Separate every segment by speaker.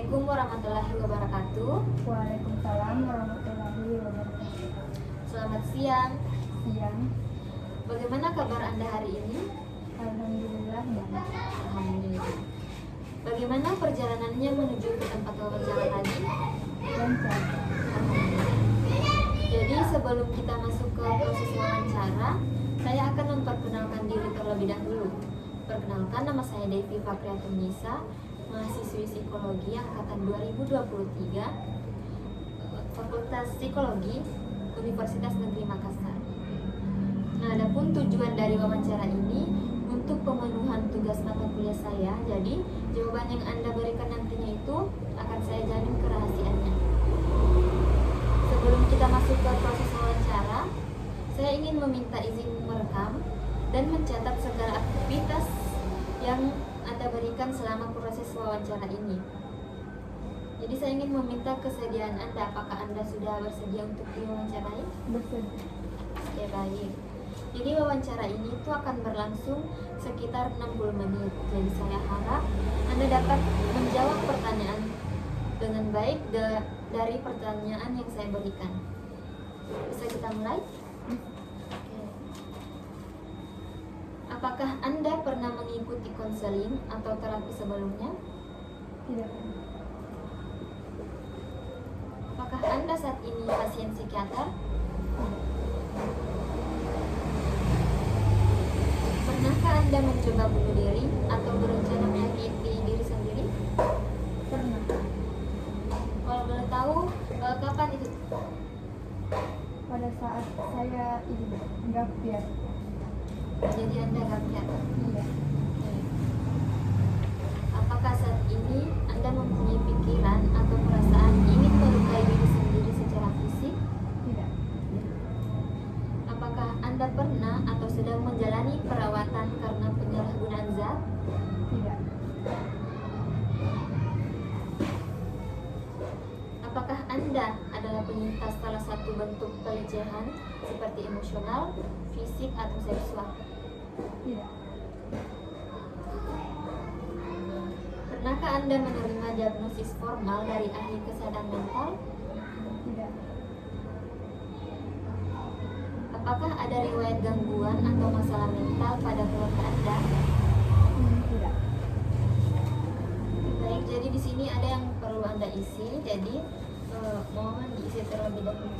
Speaker 1: Assalamualaikum warahmatullahi wabarakatuh.
Speaker 2: Waalaikumsalam warahmatullahi wabarakatuh.
Speaker 1: Selamat siang.
Speaker 2: Siang.
Speaker 1: Bagaimana kabar Anda hari ini?
Speaker 2: Alhamdulillah ya.
Speaker 1: Alhamdulillah. Bagaimana perjalanannya menuju ke tempat wawancara tadi?
Speaker 2: Lancar.
Speaker 1: Alhamdulillah. Jadi sebelum kita masuk ke proses wawancara, saya akan memperkenalkan diri terlebih dahulu. Perkenalkan, nama saya Devi Fakriatun Nisa, mahasiswi Psikologi angkatan 2023, Fakultas Psikologi Universitas Negeri Makassar. Nah, adapun tujuan dari wawancara ini untuk pemenuhan tugas mata kuliah saya. Jadi, jawaban yang Anda berikan nantinya itu akan saya jamin kerahasiaannya. Sebelum kita masuk ke proses wawancara, saya ingin meminta izin merekam dan mencatat segala aktivitas yang Anda berikan selama proses wawancara ini. Jadi saya ingin meminta kesediaan Anda. Apakah Anda sudah bersedia untuk diwawancarai?
Speaker 2: Bersedia.
Speaker 1: Oke, baik. Jadi wawancara ini itu akan berlangsung sekitar 60 menit. Jadi saya harap Anda dapat menjawab pertanyaan dengan baik dari pertanyaan yang saya berikan. Bisa kita mulai? Oke. Apakah Anda pernah mengikuti konseling atau terapi sebelumnya?
Speaker 2: Tidak.
Speaker 1: Apakah Anda saat ini pasien psikiater? Pernahkah Anda mencoba bunuh diri atau berencana menyakiti diri sendiri?
Speaker 2: Pernah.
Speaker 1: Kalau boleh tahu, kapan itu?
Speaker 2: Pada saat saya gapir.
Speaker 1: Jadi Anda gapir.
Speaker 2: Iya.
Speaker 1: Apakah saat ini Anda mempunyai pikiran atau perasaan ingin melukai diri sendiri secara fisik?
Speaker 2: Tidak.
Speaker 1: Apakah Anda pernah atau sedang menjalani perawatan karena penyalahgunaan zat?
Speaker 2: Tidak.
Speaker 1: Apakah Anda adalah penyintas salah satu bentuk pelecehan seperti emosional, fisik, atau seksual?
Speaker 2: Tidak.
Speaker 1: Pernahkah Anda menerima diagnosis formal dari ahli kesehatan mental?
Speaker 2: Tidak.
Speaker 1: Apakah ada riwayat gangguan atau masalah mental pada keluarga Anda?
Speaker 2: Tidak.
Speaker 1: Baik, jadi di sini ada yang perlu Anda isi, jadi mohon diisi terlebih dahulu.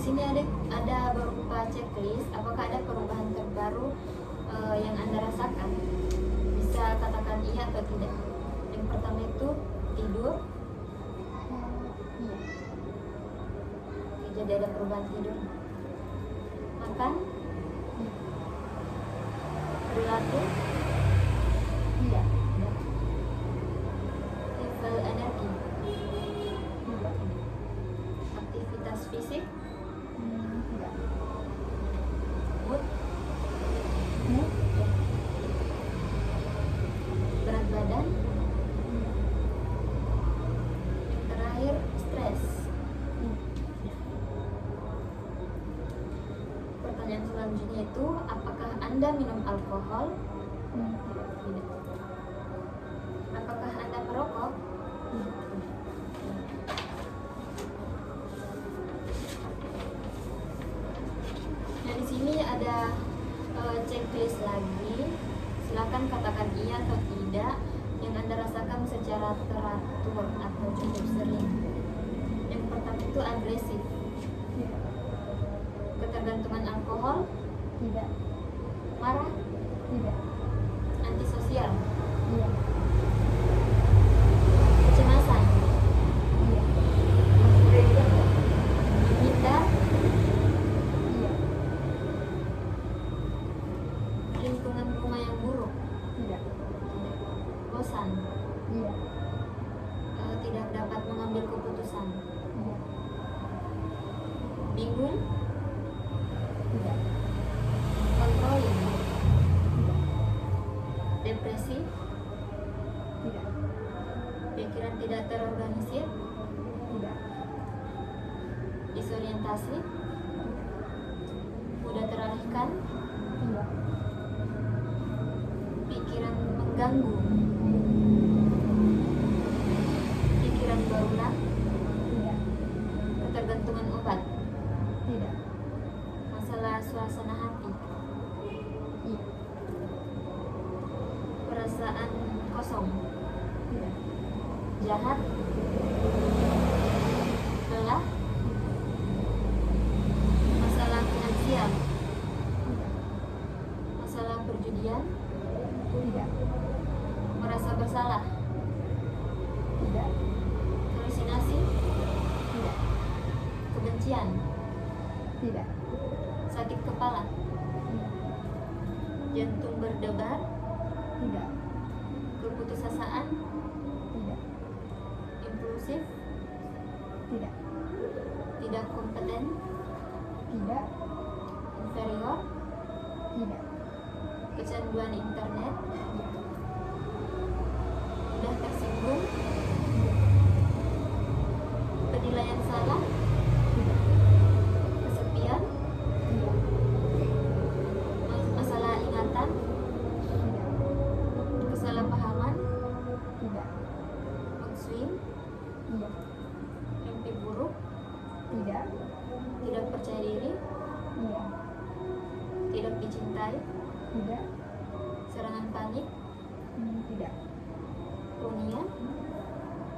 Speaker 1: sini ada berupa checklist. Apakah ada perubahan terbaru yang Anda rasakan? Bisa katakan iya atau tidak. Yang pertama itu tidur.
Speaker 2: Iya.
Speaker 1: Oke, jadi ada perubahan tidur. Makan,
Speaker 2: Iya.
Speaker 1: perilaku,
Speaker 2: Iya.
Speaker 1: level energi,
Speaker 2: Iya.
Speaker 1: aktivitas fisik,
Speaker 2: Tidak.
Speaker 1: mood,
Speaker 2: Mood.
Speaker 1: berat badan,
Speaker 2: Iya.
Speaker 1: yang terakhir stres.
Speaker 2: Iya.
Speaker 1: Pertanyaan selanjutnya itu, apakah Anda minum alkohol?
Speaker 2: Tidak.
Speaker 1: Tidak. Apakah Anda merokok?
Speaker 2: Tidak.
Speaker 1: Nah, di sini ada checklist lagi. Silakan katakan iya atau tidak yang Anda rasakan secara teratur atau cukup sering. Yang pertama itu agresif,
Speaker 2: Tidak.
Speaker 1: ketergantungan alkohol,
Speaker 2: Tidak.
Speaker 1: marah,
Speaker 2: Tidak.
Speaker 1: antisosial,
Speaker 2: Iya.
Speaker 1: kecemasan,
Speaker 2: Iya.
Speaker 1: menghindar,
Speaker 2: Iya.
Speaker 1: lingkungan rumah yang buruk,
Speaker 2: Tidak.
Speaker 1: bosan,
Speaker 2: Iya.
Speaker 1: tidak dapat mengambil keputusan,
Speaker 2: Iya.
Speaker 1: bingung,
Speaker 2: Tidak.
Speaker 1: controlling,
Speaker 2: Tidak.
Speaker 1: depresi,
Speaker 2: Tidak.
Speaker 1: pikiran tidak terorganisir,
Speaker 2: Tidak.
Speaker 1: disorientasi, mudah teralihkan,
Speaker 2: Iya.
Speaker 1: pikiran mengganggu, pikiran berulang,
Speaker 2: Tidak.
Speaker 1: ketergantungan obat,
Speaker 2: Tidak.
Speaker 1: masalah suasana hati,
Speaker 2: Iya.
Speaker 1: perasaan kosong,
Speaker 2: Tidak.
Speaker 1: jahat, lelah, masalah finansial,
Speaker 2: Tidak.
Speaker 1: masalah perjudian,
Speaker 2: Tidak.
Speaker 1: merasa bersalah,
Speaker 2: Tidak.
Speaker 1: halusinasi,
Speaker 2: Tidak.
Speaker 1: kebencian,
Speaker 2: Tidak.
Speaker 1: sakit kepala, jantung berdebar,
Speaker 2: Tidak.
Speaker 1: keputusasaan,
Speaker 2: Tidak.
Speaker 1: impulsif,
Speaker 2: Tidak.
Speaker 1: tidak kompeten,
Speaker 2: Tidak.
Speaker 1: inferior,
Speaker 2: Tidak.
Speaker 1: kecanduan internet,
Speaker 2: Iya.
Speaker 1: mudah tersinggung,
Speaker 2: Iya.
Speaker 1: penilaian salah,
Speaker 2: Tidak.
Speaker 1: kesepian,
Speaker 2: Iya.
Speaker 1: masalah ingatan,
Speaker 2: Tidak.
Speaker 1: kesalahpahaman,
Speaker 2: Tidak.
Speaker 1: mood swing,
Speaker 2: Iya.
Speaker 1: mimpi buruk,
Speaker 2: Tidak.
Speaker 1: tidak percaya diri,
Speaker 2: Iya.
Speaker 1: tidak dicintai,
Speaker 2: Tidak.
Speaker 1: serangan panik,
Speaker 2: Tidak.
Speaker 1: runia,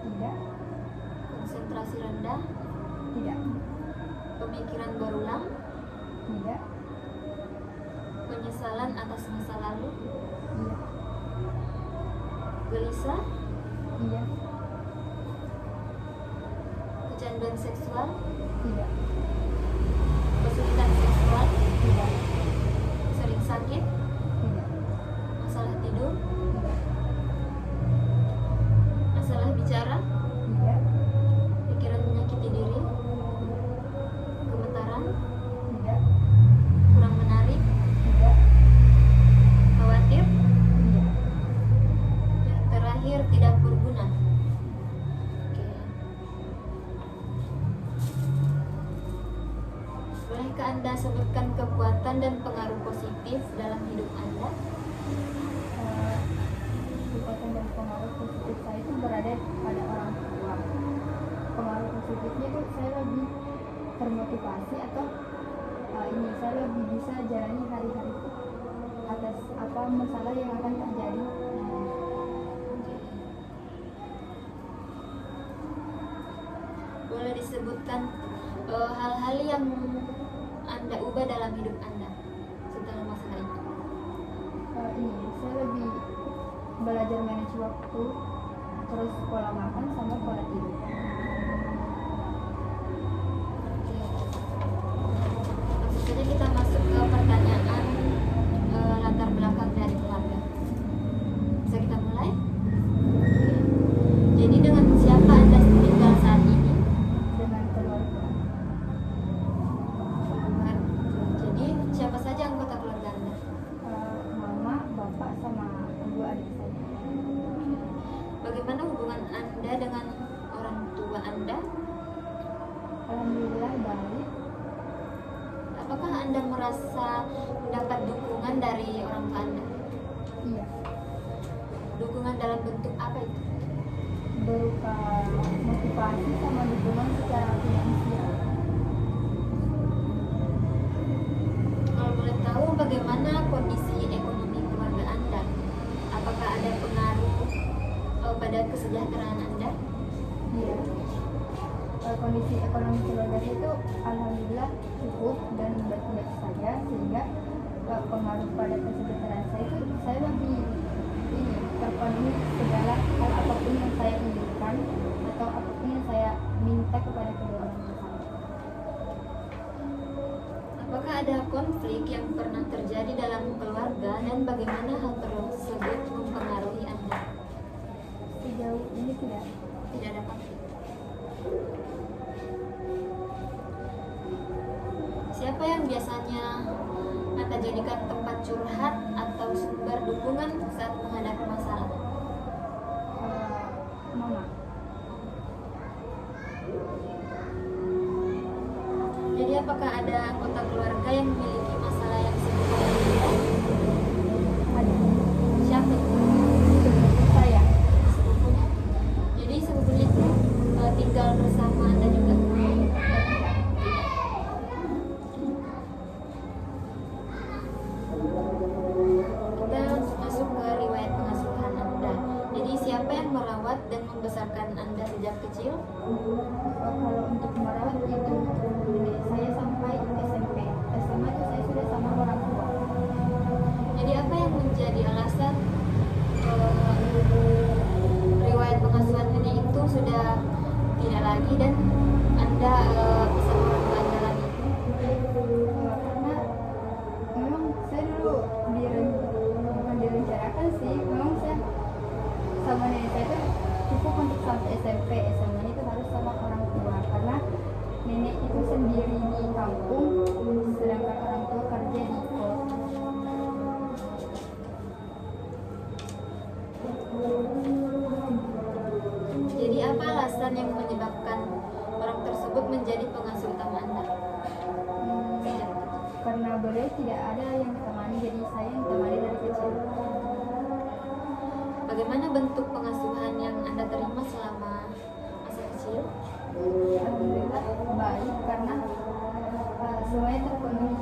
Speaker 2: Tidak.
Speaker 1: konsentrasi rendah,
Speaker 2: Tidak.
Speaker 1: pemikiran berulang,
Speaker 2: Tidak.
Speaker 1: penyesalan atas masa lalu,
Speaker 2: Iya.
Speaker 1: gelisah,
Speaker 2: Iya.
Speaker 1: kecanduan seksual,
Speaker 2: Tidak.
Speaker 1: kesulitan seksual,
Speaker 2: Tidak.
Speaker 1: sering sakit,
Speaker 2: Tidak.
Speaker 1: masalah tidur,
Speaker 2: Tidak.
Speaker 1: masalah bicara,
Speaker 2: Tidak.
Speaker 1: pikiran menyakiti diri, gemetaran,
Speaker 2: Tidak.
Speaker 1: kurang menarik,
Speaker 2: Tidak.
Speaker 1: khawatir,
Speaker 2: Iya.
Speaker 1: yang terakhir tidak berguna. Oke. Bolehkah Anda sebutkan kekuatan dan pengaruh positif dalam hidup Anda?
Speaker 2: Kekuatan dan pengaruh positif saya itu berada pada orang tua. Pengaruh positifnya itu saya lebih termotivasi atau saya lebih bisa jalani hari-hari atas apa masalah yang akan terjadi.
Speaker 1: Boleh disebutkan hal-hal yang Anda ubah dalam hidup Anda setelah masalah itu?
Speaker 2: Ini saya lebih belajar manage waktu, terus pola makan sama pola tidur.
Speaker 1: Langsung saja kita masuk ke pertanyaan latar belakang dari keluarga. Bisa kita mulai? Jadi dengan siapa Anda tinggal saat ini?
Speaker 2: Dengan keluarga.
Speaker 1: Jadi siapa saja anggota keluarga Anda?
Speaker 2: Mama, bapak, sama dua adik saya.
Speaker 1: Bagaimana hubungan Anda dengan orang tua Anda?
Speaker 2: Alhamdulillah baik.
Speaker 1: Apakah Anda merasa mendapat dukungan dari orang tua Anda?
Speaker 2: Iya.
Speaker 1: Dukungan dalam bentuk apa itu?
Speaker 2: Berupa motivasi sama dukungan secara finansial.
Speaker 1: Kalau boleh tahu bagaimana kondisi ekonomi keluarga Anda? Apakah ada pengaruh pada kesejahteraan Anda?
Speaker 2: Iya. Kondisi ekonomi keluarga saya itu alhamdulillah cukup dan baik-baik saja, sehingga pengaruh pada kesejahteraan saya itu saya lebih ini terpenuhi segala hal apapun yang saya inginkan atau apapun yang saya minta kepada kedua orang tua saya.
Speaker 1: Apakah ada konflik yang pernah terjadi dalam keluarga dan bagaimana hal tersebut mempengaruhi Anda?
Speaker 2: Sejauh ini tidak.
Speaker 1: Tidak ada konflik. Siapa yang biasanya Anda jadikan tempat curhat atau sumber dukungan saat menghadapi masalah?
Speaker 2: Mama.
Speaker 1: Jadi apakah ada anggota keluarga yang memiliki masalah yang serupa dengan Anda?
Speaker 2: Ada.
Speaker 1: Siapa itu?
Speaker 2: Seperti saya.
Speaker 1: Sepupunya. Jadi sepupunya itu tinggal bersama Anda juga? Kita masuk ke riwayat pengasuhan Anda. Jadi siapa yang merawat dan membesarkan Anda sejak kecil?
Speaker 2: Kalau untuk merawat itu nenek saya sampai SMP. SMA itu saya sudah sama orang tua.
Speaker 1: Jadi apa yang menjadi alasan riwayat pengasuhan ini itu sudah tidak lagi dan Anda bersama orang tua Anda lagi?
Speaker 2: Karena memang saya dulu bukan direncanakan sih, memang saya sama nenek saya itu cukup untuk sampai SMP. SMA itu harus sama orang tua karena nenek itu sendiri di kampung, sedangkan orang tua kerja di kota.
Speaker 1: Jadi apa alasan yang menyebabkan orang tersebut menjadi pengasuh utama Anda? Sejak kecil.
Speaker 2: Karena beliau tidak ada yang ditemani, jadi saya yang ditemani dari kecil.
Speaker 1: Bagaimana bentuk pengasuhan yang Anda terima selama masa kecil?
Speaker 2: Alhamdulillah baik karena semuanya terpenuhi.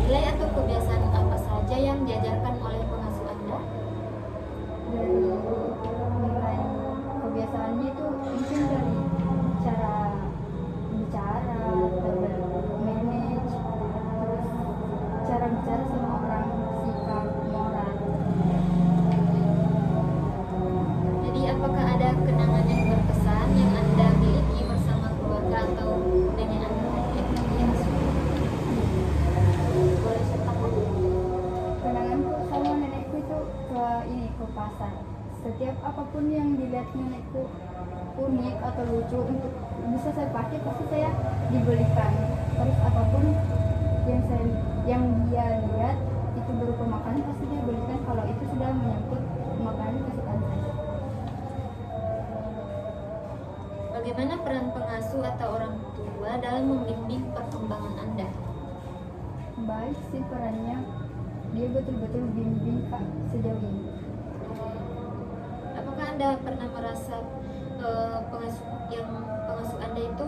Speaker 1: Nilai atau kebiasaan apa saja yang diajarkan oleh pengasuh Anda?
Speaker 2: Dari nilai kebiasaannya itu mungkin dari cara bicara, manage, terus cara bicara sama orang, sikap, moral.
Speaker 1: Jadi apakah ada kenangan yang berkesan yang Anda miliki bersama keluarga atau nenek Anda yang diasuh? Boleh ceritakan?
Speaker 2: Kenanganku sama nenekku itu ke pasar. Setiap apapun yang dilihat nenekku unik atau lucu untuk bisa saya pakai pasti saya dibelikan. Terus apapun yang dia lihat itu berupa makanan pasti dia belikan kalau itu sudah menyangkut makanan kesukaan saya.
Speaker 1: Bagaimana peran pengasuh atau orang tua dalam membimbing perkembangan Anda?
Speaker 2: Baik sih perannya, dia betul-betul bimbing Kak sejauh ini.
Speaker 1: Apakah Anda pernah merasa pengasuh Anda itu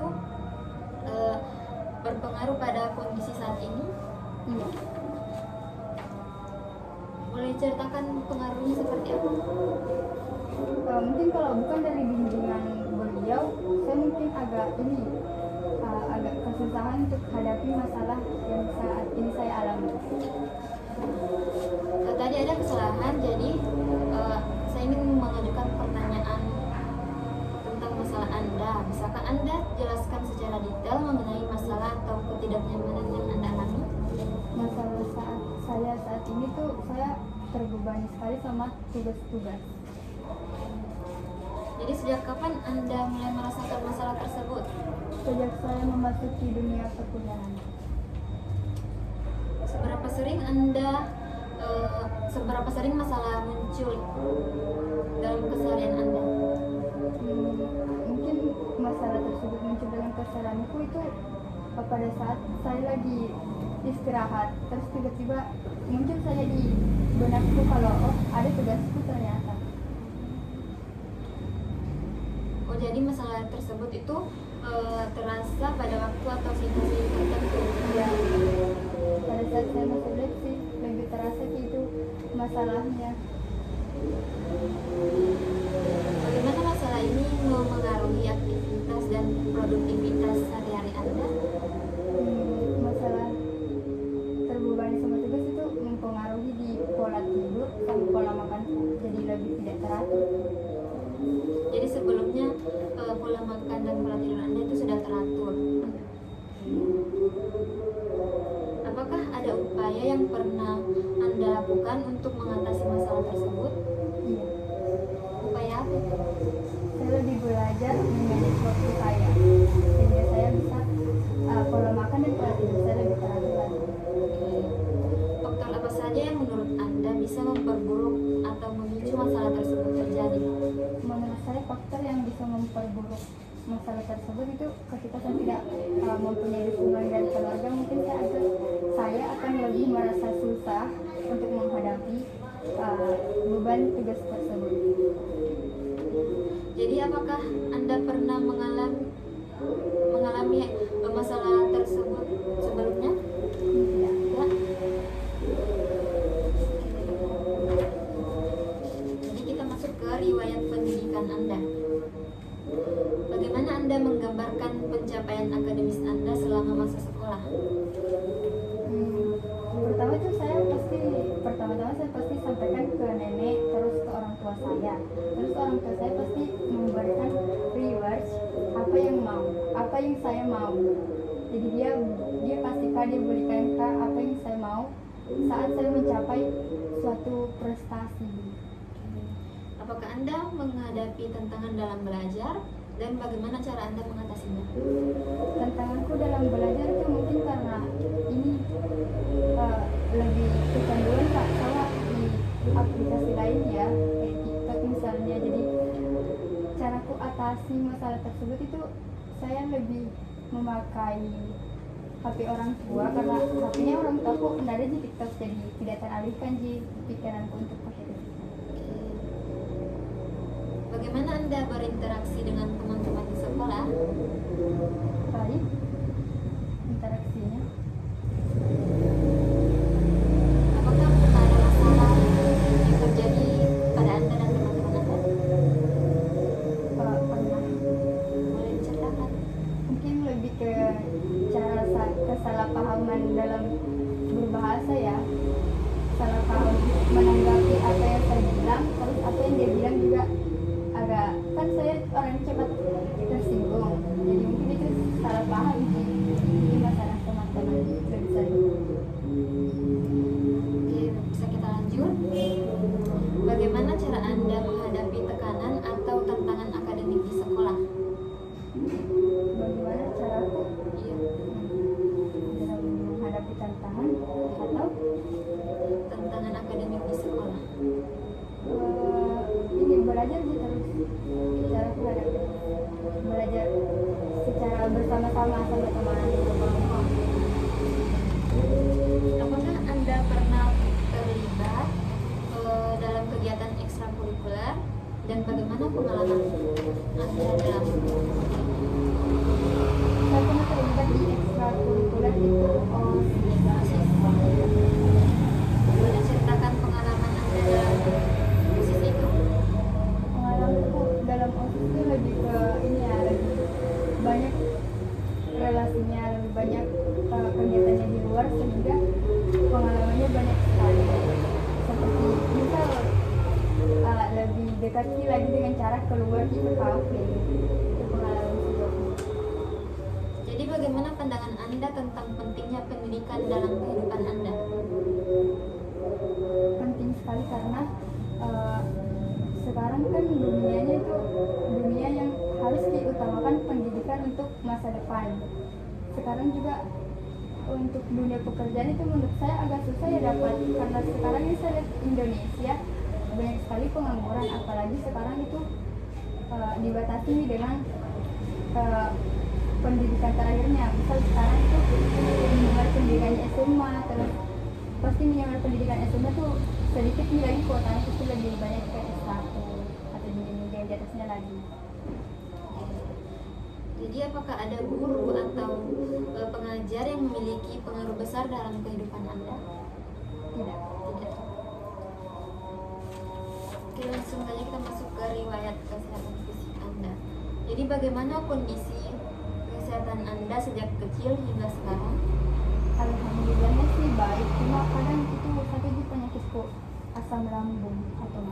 Speaker 1: berpengaruh pada kondisi saat ini?
Speaker 2: Iya.
Speaker 1: Boleh ceritakan pengaruhnya seperti apa?
Speaker 2: Mungkin kalau bukan dari bimbingan beliau saya mungkin agak kesusahan untuk hadapi masalah yang saat ini saya alami.
Speaker 1: Tadi ada kesalahan, jadi saya ingin mengajukan pertanyaan tentang masalah Anda. Bisakah Anda jelaskan secara detail mengenai masalah atau ketidaknyamanan yang Anda alami?
Speaker 2: Masalah saat ini tuh saya terbebani sekali sama tugas-tugas.
Speaker 1: Jadi sejak kapan Anda mulai merasakan masalah tersebut?
Speaker 2: Sejak saya memasuki dunia perkuliahan.
Speaker 1: Seberapa sering masalah muncul dalam keseharian Anda?
Speaker 2: Mungkin masalah tersebut muncul dalam keseharianku itu pada saat saya lagi istirahat, terus tiba-tiba muncul saya di benakku kalau ada tugasku ternyata.
Speaker 1: Oh, jadi masalah tersebut itu terasa pada waktu atau situasi tertentu?
Speaker 2: Ya, pada saat saya masuk lab sih lebih terasa gitu masalahnya.
Speaker 1: Bagaimana masalah ini mempengaruhi aktivitas dan produktivitas sehari-hari Anda?
Speaker 2: Masalah terbebani sama tugas itu mempengaruhi di pola tidur dan pola makan, jadi lebih tidak teratur.
Speaker 1: Jadi sebelumnya pola makan dan pola tidur Anda itu sudah teratur. Apakah ada upaya yang pernah Anda lakukan untuk mengatasi masalah tersebut?
Speaker 2: Iya,
Speaker 1: Upaya apa?
Speaker 2: saya lebih belajar memanage waktu saya sehingga saya bisa pola makan dan pola tidur saya lebih teratur lagi.
Speaker 1: Faktor apa saja yang menurut Anda bisa memperburuk atau memicu masalah tersebut terjadi?
Speaker 2: Menurut saya faktor yang bisa memperburuk masalah tersebut itu ketika saya tidak mempunyai dukungan dari keluarga, mungkin saya akan lebih merasa susah untuk menghadapi beban tugas tersebut.
Speaker 1: Jadi apakah Anda pernah mengalami masalah tersebut sebelumnya?
Speaker 2: Tidak.
Speaker 1: Ya. Jadi kita masuk ke riwayat pendidikan Anda. Bagaimana Anda menggambarkan pencapaian akademis Anda selama masa sekolah?
Speaker 2: Pertama-tama saya pasti sampaikan ke nenek, terus ke orang tua saya. Terus orang tua saya pasti memberikan rewards apa yang saya mau. Jadi dia pastikan dia berikan apa yang saya mau saat saya mencapai suatu prestasi.
Speaker 1: Apakah Anda menghadapi tantangan dalam belajar dan bagaimana cara Anda mengatasinya?
Speaker 2: Tantanganku dalam belajar itu mungkin karena ini lebih kecanduan Kak sama di aplikasi lain ya, kayak TikTok misalnya. Jadi caraku atasi masalah tersebut itu saya lebih memakai HP orang tua, karena HP-nya orang tua aku ada di TikTok, jadi tidak teralihkan di pikiranku untuk pakai itu.
Speaker 1: Bagaimana Anda berinteraksi dengan teman-teman di sekolah?
Speaker 2: Baik interaksinya.
Speaker 1: Apakah pernah ada masalah yang terjadi pada Anda dan teman-teman Anda?
Speaker 2: Pernah.
Speaker 1: Boleh diceritakan?
Speaker 2: Mungkin lebih ke kesalahpahaman dalam berbahasa ya, salah paham menanggapi apa yang saya bilang, terus apa yang dia bilang juga agak, kan saya orang cepat tersinggung, jadi mungkin itu salah paham sih. Ini masalah teman-teman lebih sering.
Speaker 1: Oke, bisa kita lanjut. Bagaimana cara Anda menghadapi tekanan atau tantangan akademik di sekolah?
Speaker 2: Bagaimana caraku
Speaker 1: Iya,
Speaker 2: dalam menghadapi tantangan atau
Speaker 1: tantangan akademik di sekolah.
Speaker 2: ini belajar sih terus. Cara belajar secara bersama-sama sama teman.
Speaker 1: Apakah Anda pernah terlibat dalam kegiatan ekstrakurikuler dan bagaimana pengalaman Anda dalam
Speaker 2: Saya pernah terlibat di ekstrakurikuler itu OSIS.
Speaker 1: Boleh ceritakan pengalaman Anda dalam posisi itu?
Speaker 2: Pengalamanku dalam OSIS itu lebih ke ini keluar ke kafe. Itu pengalaman sejauh.
Speaker 1: Jadi bagaimana pandangan Anda tentang pentingnya pendidikan dalam kehidupan Anda?
Speaker 2: Penting sekali karena sekarang kan dunianya itu dunia yang harus diutamakan pendidikan untuk masa depan. Sekarang juga untuk dunia pekerjaan itu menurut saya agak susah ya dapat, karena sekarang ini saya lihat Indonesia banyak sekali pengangguran, apalagi sekarang itu dibatasi dengan pendidikan terakhirnya. Misal sekarang itu menyamar pendidikan SMA, terus pasti menyamar pendidikan SMA tuh sedikit nih lagi kuotanya itu lebih banyak ke S1 atau jenjang di atasnya lagi.
Speaker 1: Jadi apakah ada guru atau pengajar yang memiliki pengaruh besar dalam kehidupan Anda?
Speaker 2: Tidak.
Speaker 1: Tidak. Oke, langsung saja kita masuk ke riwayat kesehatan fisik Anda. Jadi bagaimana kondisi kesehatan Anda sejak kecil hingga sekarang?
Speaker 2: Alhamdulillahnya sih baik, cuma kadang itu satu di penyakitku asam lambung atau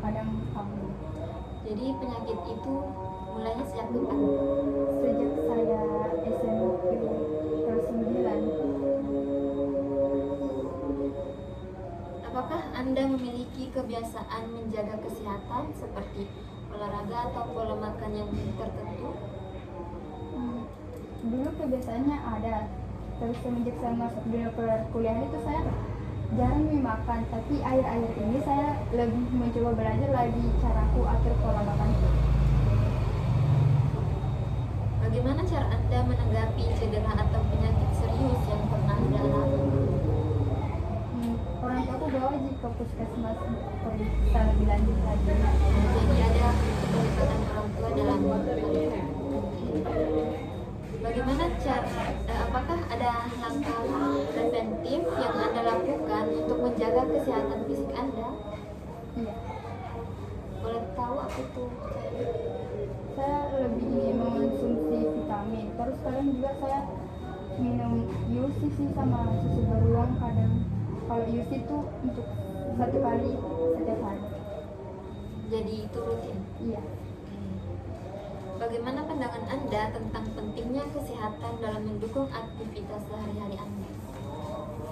Speaker 2: kadang kambuh.
Speaker 1: Jadi penyakit itu mulainya sejak kapan?
Speaker 2: Sejak saya SMP kelas 9.
Speaker 1: Apakah Anda memiliki kebiasaan menjaga kesehatan seperti olahraga atau pola makan yang tertentu?
Speaker 2: Dulu kebiasaannya ada, terus semenjak saya masuk dunia perkuliahan itu saya jarang makan, tapi akhir-akhir ini saya lebih mencoba belajar lagi caraku atur pola makan.
Speaker 1: Bagaimana cara Anda menanggapi cedera atau penyakit serius yang pernah Anda alami?
Speaker 2: Orang tuaku bawa ke puskesmas untuk periksa lebih lanjut lagi.
Speaker 1: Jadi ada keterlibatan orang tua dalam bagaimana apakah ada langkah preventif yang Anda lakukan untuk menjaga kesehatan fisik Anda?
Speaker 2: Iya.
Speaker 1: Boleh tahu apa itu?
Speaker 2: Saya lebih mengonsumsi vitamin, terus kadang juga saya minum UC sih sama susu beruang kadang. Kalau UC itu untuk 1 kali setiap hari.
Speaker 1: Jadi itu rutin.
Speaker 2: Iya.
Speaker 1: Bagaimana pandangan Anda tentang pentingnya kesehatan dalam mendukung aktivitas sehari-hari Anda?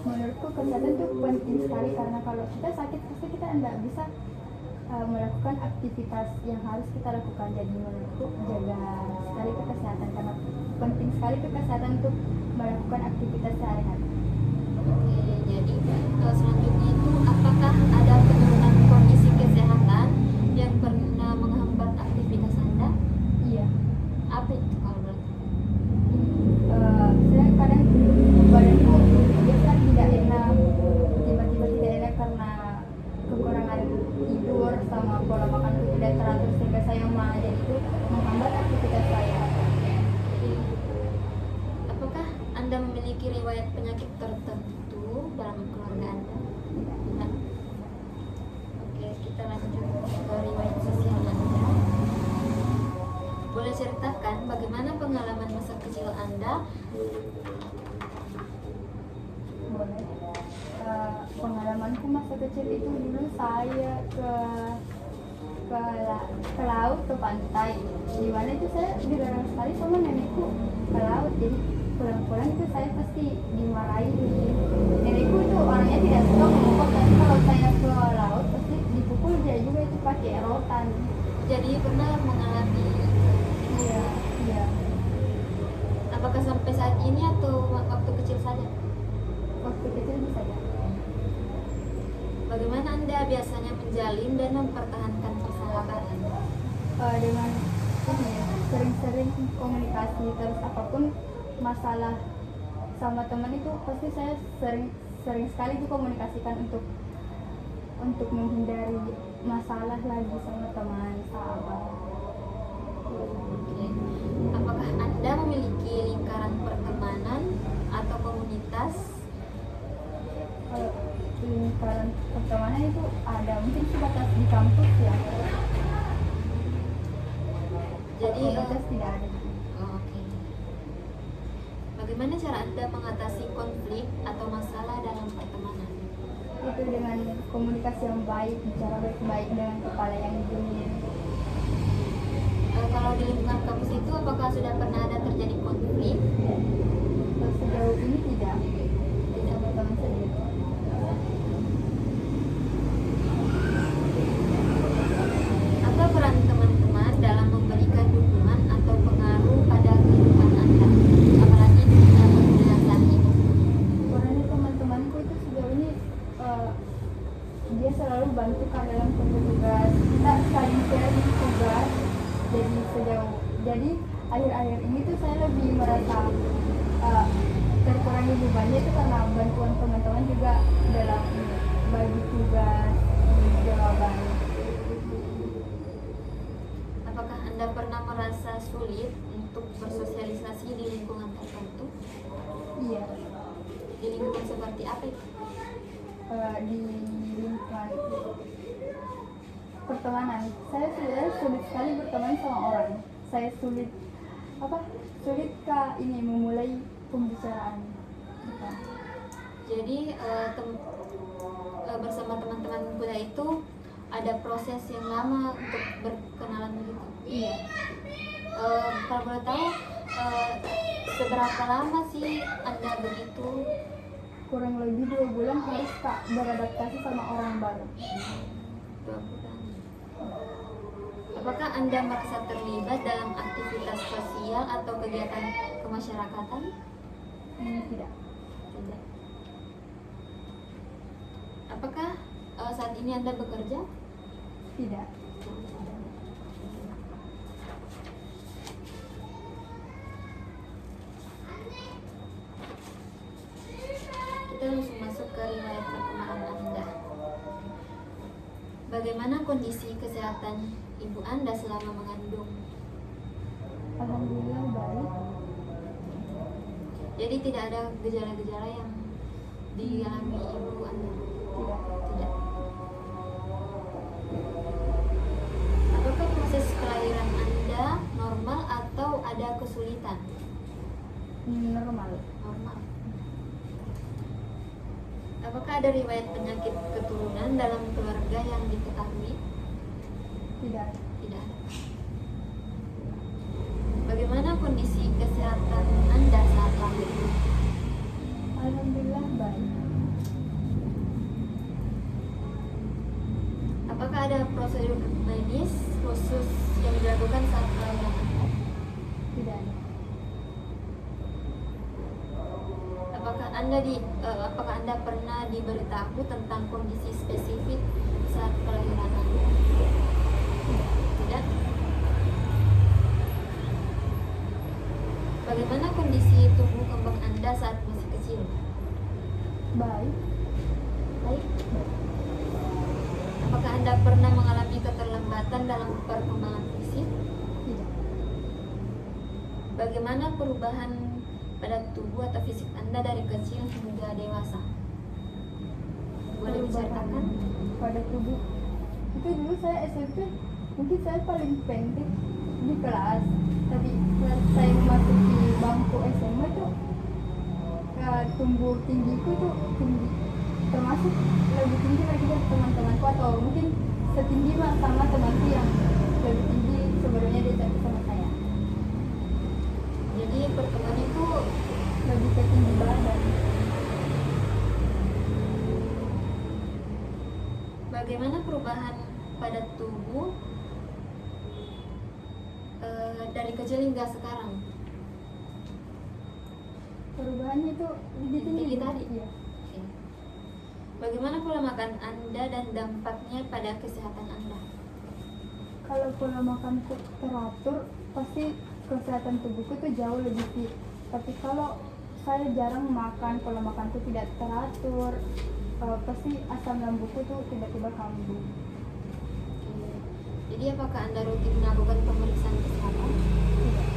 Speaker 2: Menurutku kesehatan itu penting sekali, karena kalau kita sakit pasti kita tidak bisa melakukan aktivitas yang harus kita lakukan. Jadi menurutku jaga sekali ke kesehatan, karena penting sekali ke kesehatan untuk melakukan aktivitas sehari-hari.
Speaker 1: Oke, jadi selanjutnya itu apakah ada penurunan kondisi kesehatan yang pernah menghambat aktivitas Anda?
Speaker 2: Iya.
Speaker 1: Apa itu kalau boleh tahu?
Speaker 2: Saya kadang badanku biasa tidak enak, tiba-tiba tidak enak karena kekurangan tidur sama pola makan itu tidak teratur, sehingga saya jadi itu menghambat aktivitas saya.
Speaker 1: Apakah Anda memiliki riwayat penyakit tertentu dalam keluarga Anda? Tidak. Oke, kita lanjut ke riwayat sosial Anda. Boleh ceritakan bagaimana pengalaman masa kecil Anda?
Speaker 2: Boleh. Pengalamanku masa kecil itu dulu saya ke laut, ke pantai, di mana itu saya dilarang sekali sama nenekku ke laut. Jadi pulang-pulang itu saya pasti dimarahi. Nenekku itu orangnya tidak suka memukul, tapi kalau saya ke laut pasti dipukul dia juga, itu pakai rotan.
Speaker 1: Jadi pernah mengalami?
Speaker 2: Iya, iya.
Speaker 1: Apakah sampai saat ini atau waktu kecil saja?
Speaker 2: Waktu kecil bisa ya.
Speaker 1: Bagaimana Anda biasanya menjalin dan mempertahankan persahabatan?
Speaker 2: Dengan ini ya, sering-sering komunikasi, terus apapun masalah sama teman itu pasti saya sering sekali dikomunikasikan untuk menghindari masalah lagi sama teman, sahabat.
Speaker 1: Oke. Apakah Anda memiliki lingkaran pertemanan atau komunitas?
Speaker 2: Lingkaran pertemanan itu ada, mungkin sebatas di kampus ya.
Speaker 1: Jadi
Speaker 2: komunitas tidak ada.
Speaker 1: Oke. Bagaimana cara Anda mengatasi konflik atau masalah dalam pertemanan?
Speaker 2: Itu dengan komunikasi yang baik, bicara baik-baik dengan kepala yang dingin.
Speaker 1: Kalau di lingkungan kampus itu apakah sudah pernah ada terjadi konflik?
Speaker 2: Sejauh ini tidak sama teman sendiri.
Speaker 1: Apa peran teman-teman dalam memberikan dukungan atau pengaruh pada kehidupan Anda? Apalagi di perkuliahan saat ini.
Speaker 2: Perannya teman-temanku itu sejauh ini dia selalu bantu kan dalam tugas, kita saling sharing tugas. Jadi akhir-akhir ini tuh saya lebih merasa terkurangi bebannya itu karena bantuan teman-teman juga dalam bagi tugas, jawaban.
Speaker 1: Apakah Anda pernah merasa sulit untuk bersosialisasi di lingkungan tertentu?
Speaker 2: Iya.
Speaker 1: Di lingkungan seperti apa itu?
Speaker 2: Di lingkungan pertemanan, saya sebenarnya sulit sekali berteman sama orang. Saya sulit memulai pembicaraan.
Speaker 1: Jadi bersama teman-teman kuliah itu ada proses yang lama untuk berkenalan gitu.
Speaker 2: Iya.
Speaker 1: Kalau boleh tahu seberapa lama sih Anda begitu?
Speaker 2: Kurang lebih 2 bulan harus beradaptasi sama orang baru.
Speaker 1: 2 bulan. Apakah Anda merasa terlibat dalam aktivitas sosial atau kegiatan kemasyarakatan?
Speaker 2: Tidak.
Speaker 1: Tidak. Apakah saat ini Anda bekerja?
Speaker 2: Tidak.
Speaker 1: Kita langsung masuk ke riwayat perkembangan Anda. Bagaimana kondisi kesehatan ibu Anda selama mengandung?
Speaker 2: Alhamdulillah baik.
Speaker 1: Jadi tidak ada gejala-gejala yang dialami ibu Anda?
Speaker 2: Tidak.
Speaker 1: Tidak. Apakah proses kelahiran Anda normal atau ada kesulitan?
Speaker 2: Normal.
Speaker 1: Normal. Apakah ada riwayat penyakit keturunan dalam keluarga yang diketahui?
Speaker 2: Tidak.
Speaker 1: Tidak. Bagaimana kondisi kesehatan Anda saat lahir?
Speaker 2: Alhamdulillah baik.
Speaker 1: Apakah ada prosedur medis khusus yang dilakukan saat kelahiran Anda?
Speaker 2: Tidak ada.
Speaker 1: Apakah Anda pernah diberitahu tentang kondisi spesifik saat kelahiran Anda? Tidak. Bagaimana kondisi tumbuh kembang Anda saat masih kecil?
Speaker 2: Baik.
Speaker 1: Baik. Apakah Anda pernah mengalami keterlambatan dalam perkembangan fisik?
Speaker 2: Tidak.
Speaker 1: Bagaimana perubahan pada tubuh atau fisik Anda dari kecil hingga dewasa? Boleh diceritakan?
Speaker 2: Pada tubuh itu dulu saya SMP mungkin saya paling pendek di kelas, tapi setelah saya memasuki bangku SMA itu tumbuh tinggiku tuh tinggi, termasuk lebih tinggi lagi dari teman-temanku, atau mungkin setinggi sama temanku yang lebih tinggi sebelumnya di SMP sama saya.
Speaker 1: Jadi perkembangan itu
Speaker 2: Lebih ke tinggi badan.
Speaker 1: bagaimana perubahan pada tubuh dari kecil hingga sekarang?
Speaker 2: Perubahannya itu lebih tinggi
Speaker 1: Tinggi tadi?
Speaker 2: Iya.
Speaker 1: Oke. Bagaimana pola makan Anda dan dampaknya pada kesehatan Anda?
Speaker 2: Kalau pola makanku teratur, pasti kesehatan tubuhku tuh jauh lebih fit. Tapi kalau saya jarang makan, pola makanku tidak teratur, pasti asam lambungku tuh tiba-tiba kambuh.
Speaker 1: Oke. Jadi apakah Anda rutin melakukan pemeriksaan kesehatan?
Speaker 2: Tidak.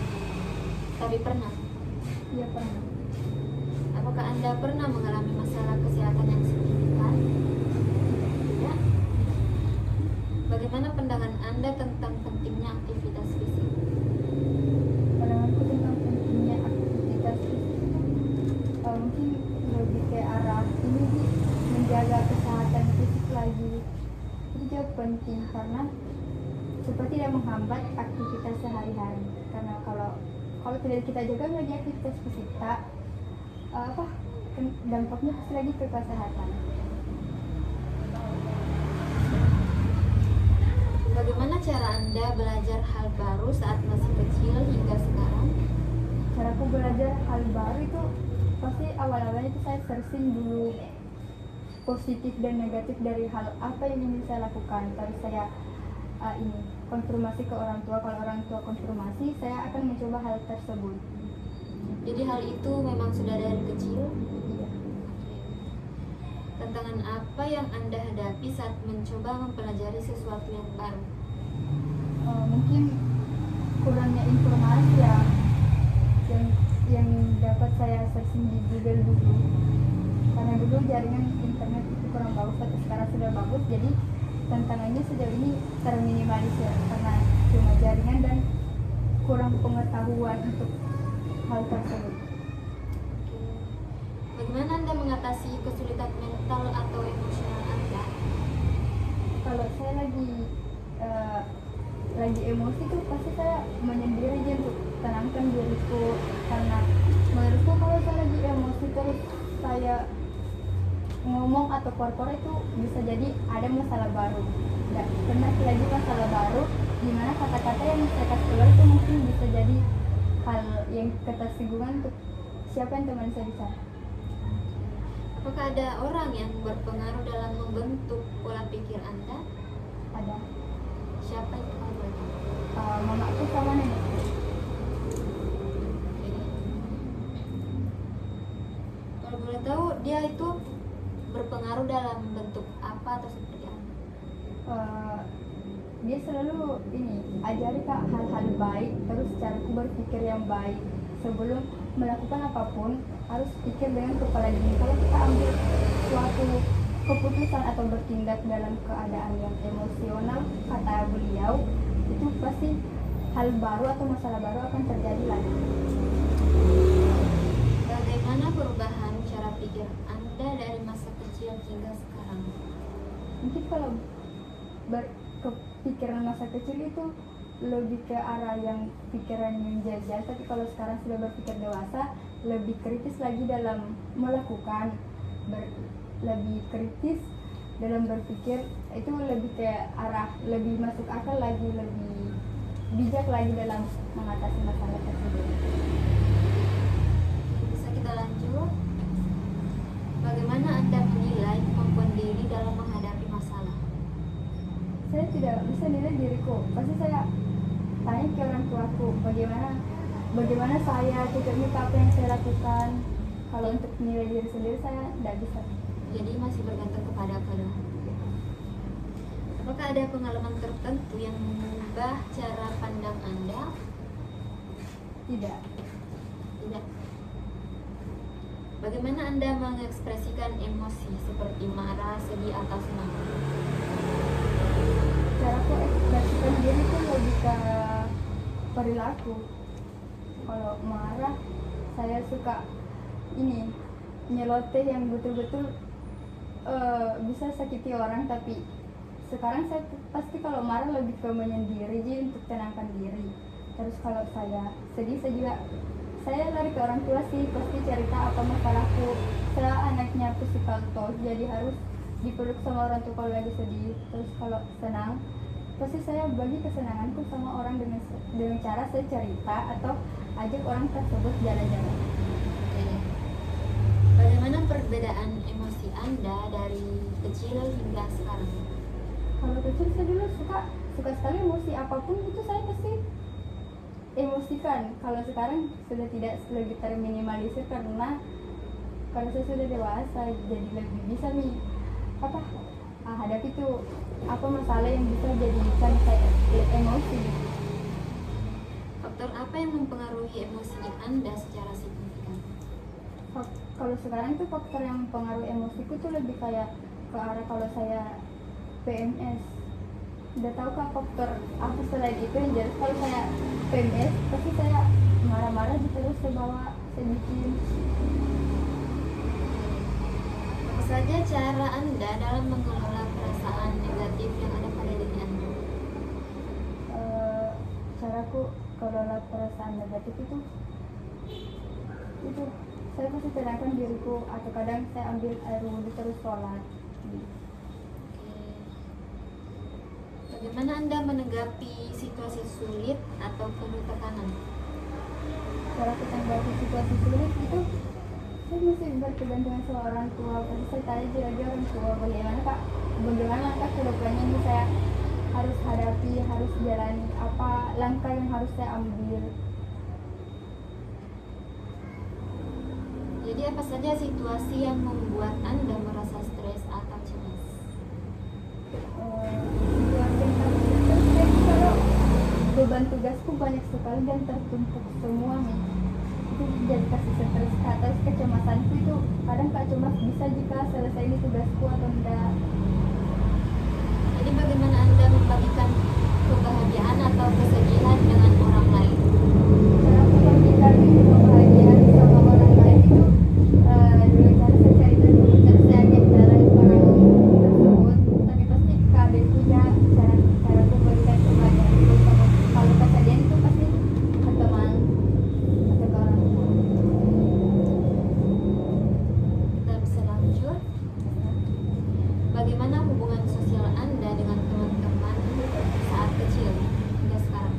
Speaker 1: Tapi pernah.
Speaker 2: Iya pernah.
Speaker 1: Apakah Anda pernah mengalami masalah kesehatan yang signifikan? Tidak. Bagaimana pandangan Anda tentang pentingnya aktivitas fisik?
Speaker 2: Pandanganku tentang pentingnya aktivitas fisik mungkin lebih ke arah ini sih, menjaga kesehatan fisik lagi. Itu juga penting karena supaya tidak menghambat aktivitas sehari-hari. Karena kalau tidak kita jaga lagi aktivitas fisik kita, dampaknya pasti lagi ke kesehatan.
Speaker 1: Bagaimana cara Anda belajar hal baru saat masih kecil hingga sekarang?
Speaker 2: Caraku belajar hal baru itu pasti awal-awalnya itu saya searching dulu positif dan negatif dari hal apa yang ingin saya lakukan. Terus saya konfirmasi ke orang tua. Kalau orang tua konfirmasi, saya akan mencoba hal tersebut.
Speaker 1: Jadi hal itu memang sudah dari kecil?
Speaker 2: Iya.
Speaker 1: Tantangan apa yang Anda hadapi saat mencoba mempelajari sesuatu yang baru?
Speaker 2: Mungkin kurangnya informasi yang dapat saya searching di Google dulu. Karena dulu jaringan internet itu kurang bagus, tapi sekarang sudah bagus. Jadi tantangannya sejauh ini terminimalisir karena cuma jaringan dan kurang pengetahuan untuk hal tersebut.
Speaker 1: Bagaimana Anda mengatasi kesulitan mental atau emosional Anda?
Speaker 2: Kalau saya lagi emosi tuh pasti saya menyendiri aja untuk tenangkan diriku, karena menurutku kalau saya lagi emosi terus saya ngomong atau korpor itu bisa jadi ada masalah baru. Nggak pernah lagi masalah baru, dimana kata-kata yang saya kasih keluar itu mungkin bisa jadi hal yang ketersinggungan untuk siapa yang teman saya bicara.
Speaker 1: Apakah ada orang yang berpengaruh dalam membentuk pola pikir Anda?
Speaker 2: Ada
Speaker 1: Siapa itu kalau boleh tahu?
Speaker 2: mamaku sama nenekku.
Speaker 1: Kalau boleh tahu dia itu berpengaruh dalam bentuk apa atau seperti apa?
Speaker 2: Dia selalu ajari Kak hal-hal baik, terus caraku berpikir yang baik. Sebelum melakukan apapun harus pikir dengan kepala dingin. Kalau kita ambil suatu keputusan atau bertindak dalam keadaan yang emosional, kata beliau, itu pasti hal baru atau masalah baru akan terjadi lagi.
Speaker 1: Bagaimana perubahan cara pikir Anda dari masa kecil hingga sekarang?
Speaker 2: Mungkin kalau kepikiran masa kecil itu lebih ke arah yang pikiran yang jajal, tapi kalau sekarang sudah berpikir dewasa, lebih kritis lagi dalam melakukan, lebih kritis dalam berpikir, itu lebih ke arah lebih masuk akal lagi, lebih bijak lagi dalam mengatasi masalah tersebut.
Speaker 1: Bisa kita lanjut? Bagaimana Anda menilai kemampuan diri dalam menghadapi masalah?
Speaker 2: Saya tidak bisa nilai diriku, pasti saya tanya ke orang tuaku bagaimana saya cocoknya ke apa yang saya lakukan. Kalau untuk nilai diri sendiri saya tidak bisa.
Speaker 1: Jadi masih bergantung kepada keadaan. Apakah ada pengalaman tertentu yang mengubah cara pandang Anda?
Speaker 2: Tidak.
Speaker 1: Tidak. Bagaimana Anda mengekspresikan emosi seperti marah, sedih, atau senang?
Speaker 2: Caraku ekspresikan diri itu lebih ke perilaku. Kalau marah, saya suka nyeloteh yang betul-betul bisa sakiti orang, tapi sekarang saya pasti kalau marah lebih ke menyendiri aja untuk tenangkan diri. Terus kalau saya sedih, saya lari ke orang tua sih, pasti cerita apa masalahku. Saya anaknya physical talk, jadi harus dipeluk sama orang tua kalau lagi sedih. Terus kalau senang, pasti saya bagi kesenanganku sama orang dengan cara saya cerita atau ajak orang tersebut jalan-jalan.
Speaker 1: Bagaimana perbedaan emosi Anda dari kecil hingga sekarang?
Speaker 2: Kalau kecil saya dulu suka sekali emosi apapun itu saya pasti emosikan. Kalau sekarang sudah tidak, lebih terminimalisir karena kalau saya sudah dewasa, jadi lebih bisa hadapi tuh apa masalah yang bisa jadikan saya emosi.
Speaker 1: Faktor apa yang mempengaruhi emosi Anda secara signifikan?
Speaker 2: Kalau sekarang itu faktor yang mempengaruhi emosiku tuh lebih kayak ke arah kalau saya PMS. Udah tahu kah faktor apa selain itu yang jelas kalau saya PMS pasti saya marah-marah terus saya bikin.
Speaker 1: Apa saja cara Anda dalam mengelola perasaan negatif yang ada pada diri Anda?
Speaker 2: kalau perasaan negatif itu saya pasti tenangkan diriku, atau kadang saya ambil air wudhu terus sholat.
Speaker 1: Bagaimana Anda menanggapi situasi sulit atau penuh tekanan?
Speaker 2: Cara kita menghadapi situasi sulit itu saya masih berkegantungan sama orang tua. Pasti saya tanya juga orang tua, bagaimana langkah ke depannya ini saya harus hadapi, harus jalani, apa langkah yang harus saya ambil.
Speaker 1: Jadi apa saja situasi yang membuat Anda merasa stres atau cemas?
Speaker 2: Situasi yang harus saya kalau beban tugasku banyak sekali dan tertumpuk semua nih, itu jadi kasih stres atau kecemasanku itu kadang Kak cemas bisa jika selesai ini tugasku atau enggak.
Speaker 1: Jadi bagaimana Anda membagikan kebahagiaan atau kesedihan dengan orang lain?
Speaker 2: Cara aku membagikan kebahagiaan sama orang lain itu dengan cara saya cerita dulu, terus saya ajak jalan orang tersebut, tapi pasti ada punya cara aku membagikan kebahagiaan itu. Kalau kesedihan itu pasti ke teman atau ke orang tua.
Speaker 1: Kita bisa lanjut. Bagaimana hubungan sosial Anda dengan teman-teman saat kecil hingga sekarang?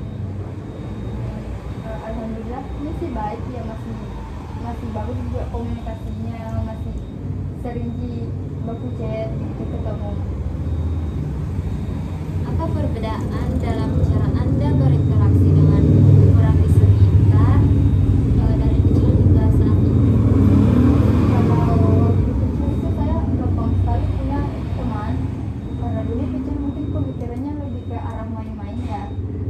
Speaker 2: Alhamdulillah ini sih baik ya, masih bagus juga komunikasinya, masih sering di baku chat gitu ketemu.
Speaker 1: Apa perbedaan dalam cara Anda berinteraksi dengan orang di sekitar dari kecil hingga saat ini?
Speaker 2: Kalau waktu kecil itu saya gampang sekali punya teman, karena dulu kecil mungkin pemikirannya lebih ke arah main-main ya.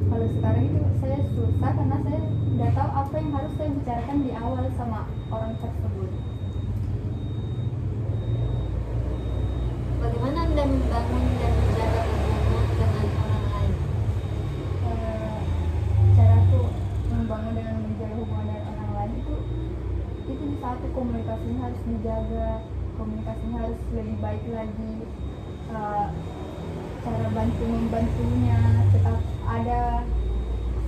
Speaker 2: Kalau sekarang itu saya susah karena saya udah tahu apa yang harus saya bicarakan di awal sama orang tersebut.
Speaker 1: Bagaimana Anda membangun dan menjaga hubungan dengan orang lain?
Speaker 2: Caraku membangun dengan menjaga hubungan dengan orang lain itu di satu, komunikasinya harus dijaga, komunikasinya harus lebih baik lagi. Cara membantunya tetap ada,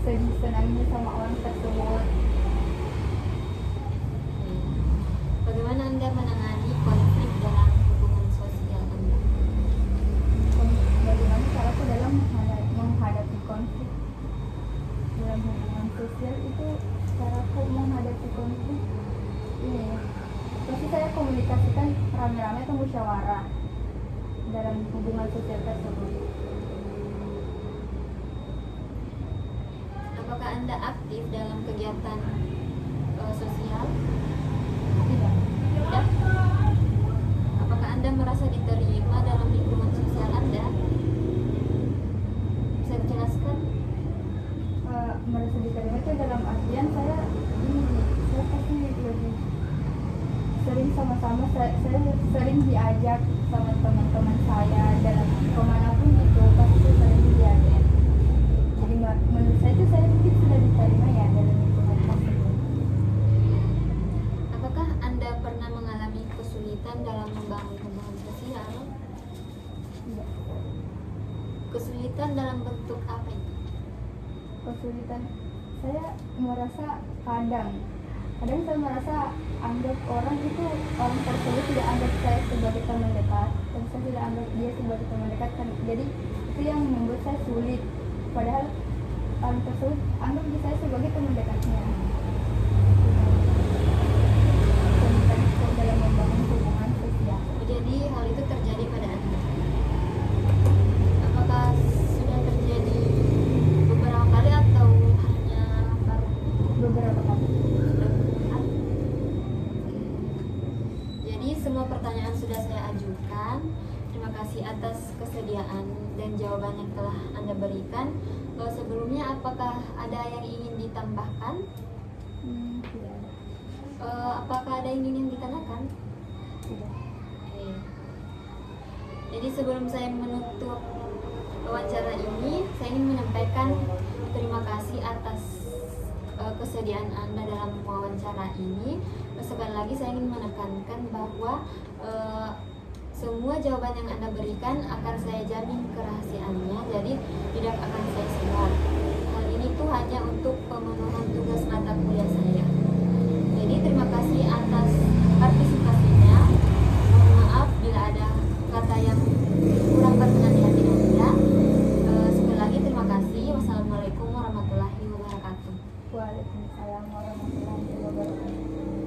Speaker 2: sedih senangnya sama orang tersebut.
Speaker 1: Bagaimana Anda menangani konflik dalam hubungan sosial Anda?
Speaker 2: Bagaimana caraku dalam menghadapi konflik dalam hubungan sosial itu, caraku menghadapi konflik ini ya, pasti saya komunikasikan rame-rame atau musyawarah dalam hubungan sosial tersebut.
Speaker 1: Apakah Anda aktif dalam kegiatan sosial?
Speaker 2: Tidak.
Speaker 1: Tidak. Apakah Anda merasa diterima dalam lingkungan sosial Anda? Bisa dijelaskan?
Speaker 2: Merasa diterima itu dalam artian saya pasti lebih sering sama-sama, saya sering diajak sama teman-teman saya dalam kemanapun itu, pasti saya sering diajak. Jadi menurut saya itu saya mungkin sudah diterima ya dalam lingkungan tersebut.
Speaker 1: Apakah Anda pernah mengalami kesulitan dalam membangun hubungan sosial?
Speaker 2: Tidak.
Speaker 1: Kesulitan dalam bentuk apa itu?
Speaker 2: Kesulitan saya merasa kadang saya merasa anggap orang tersebut tidak anggap saya sebagai teman dekat, dan saya tidak anggap dia sebagai teman dekat kan, jadi itu yang membuat saya sulit, padahal orang tersebut anggap saya sebagai teman dekatnya. Kesulitan dalam membangun hubungan sosial.
Speaker 1: Jadi hal itu terjadi pada Anda. Apakah sudah terjadi beberapa kali atau hanya baru?
Speaker 2: Beberapa kali.
Speaker 1: Jadi semua pertanyaan sudah saya ajukan. Terima kasih atas kesediaan dan jawaban yang telah Anda berikan. Sebelumnya apakah ada yang ingin ditambahkan?
Speaker 2: Tidak ada.
Speaker 1: Apakah ada yang ingin ditanyakan?
Speaker 2: Tidak.
Speaker 1: Oke. Jadi sebelum saya menutup wawancara ini, saya ingin menyampaikan terima kasih atas kesediaan Anda dalam wawancara ini. Sekali lagi saya ingin menekankan bahwa semua jawaban yang Anda berikan akan saya jamin kerahasiaannya, jadi tidak akan saya sebar. Hal ini tuh hanya untuk pemenuhan tugas mata kuliah saya. Jadi terima kasih atas partisipasinya. Mohon maaf bila ada kata yang kurang berkenan di hati Anda. Sekali lagi terima kasih. Wassalamualaikum warahmatullahi wabarakatuh.
Speaker 2: Waalaikumsalam warahmatullahi wabarakatuh.